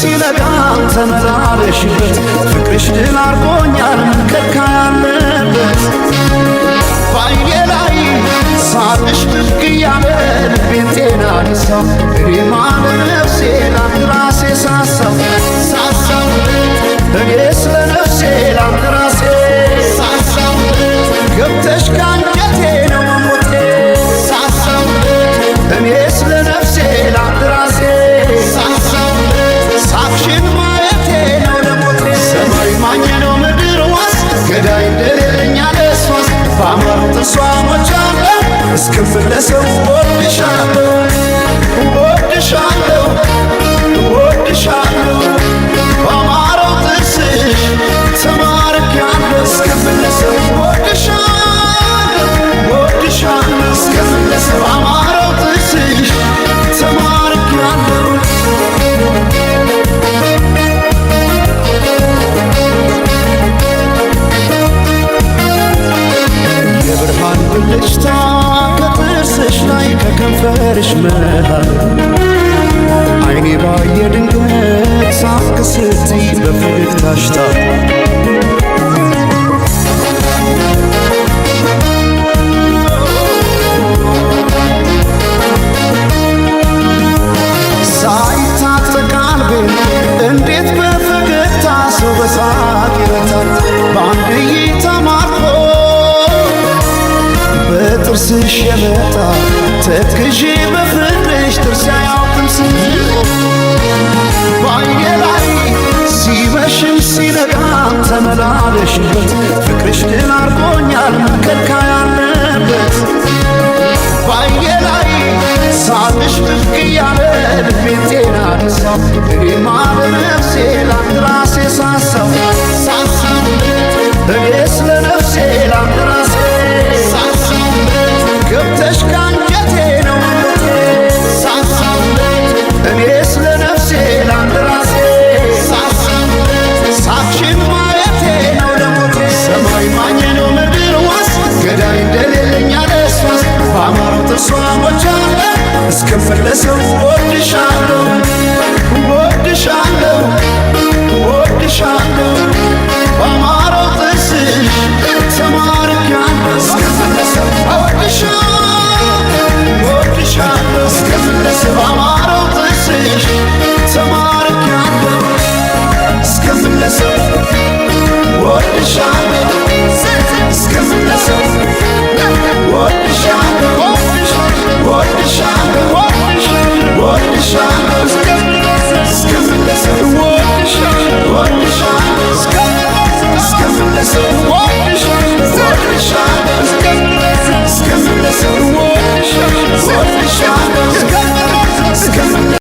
ሲነጋ ተመላለሽበት ፍቅርሽ ድል አርጎኛል ከካ ያለበት ባይኔ ላይ ሳቅሽ ብቅ እያለ ልቤን ጤና ነሳው እኔማ ለነፍሴ ላንተ ራሴ ሳሳው እኔ ስለ ነፍሴ ላንተ ራሴ ሳሳው ገብተሽ ካንጀቴ ነው መሞቴ ሳሳው እኔ ስለ ነፍሴ ላንተ ራሴ ሳሳው ሳቅሽን ማየቴ ነው ለሞቴ ሰማይ ማኝ ነው ምድር ዋስ ገዳይ እንደሌለኝ አለሷስ በአማሩ ጥርሷ ሞቻለሁ እስክመለሰው እወድሻለሁ እወድሻለሁ እወድሻለሁ በአማረው ጥርስሽ ተማርኬያለሁ እስክመለሰው እወድሻለሁ እወድሻለሁ እስክመለሰው በአማረው ጥርስሽ ተማርኬያለሁ የብርሃን ብልጭታ ከጥርስሽ ላይ ከከንፈርሽ መሃል አይኔ ባየ ድንገት ሳቅ ስትይ በፈገግታሽ ታል ሳይታጠቅ ቀልቤን እንዴት በፈገግታ ሰው በሳቅ ይረታል በአንድ እይታ ማርኮ በጥርስሽ የመጣ ተክዤ በፍቅርሽ ጥርስ አያውቅም ስንት ባይኔ ላይ ሲመሽም ሲነጋም ተመላለሽበት ፍቅርሽ ድል አርጎኛል ከልካ ያለበት ባይኔ ላይ ሳቅሽ ብቅ እያለ ልቤን ጤና ነሳው እኔማ ለነፍሴ ላንተ ራሴ ሳሳው እኔ ስለ ነፍሴ ላንተ ራሴ ሳሳው ገብተሽ ካንጀቴ ነው መሞቴ ሳሳው እኔ ስለ ነፍሴ ላንተ ራሴ ሳሳው ሳቅሽን ማየቴ ነው ለሞቴ ሰማይ ማኝ ነው ምድር ዋስ ገዳይ እንደሌለኝ አለሷስ በአማረው ጥርሷ ሞቻለሁ እስክመለሰው እወድሻለሁ እወድሻለሁ እወድሻለሁ በአማረው ጥርስሽ ተማርኬያለሁ እስክመለሰው እወድሻለሁ እወድሻለሁ እስክመለሰው በአማረው ጥርስሽ ተማርኬያለሁ እስክመለሰው እወድሻለሁ እስክመለሰው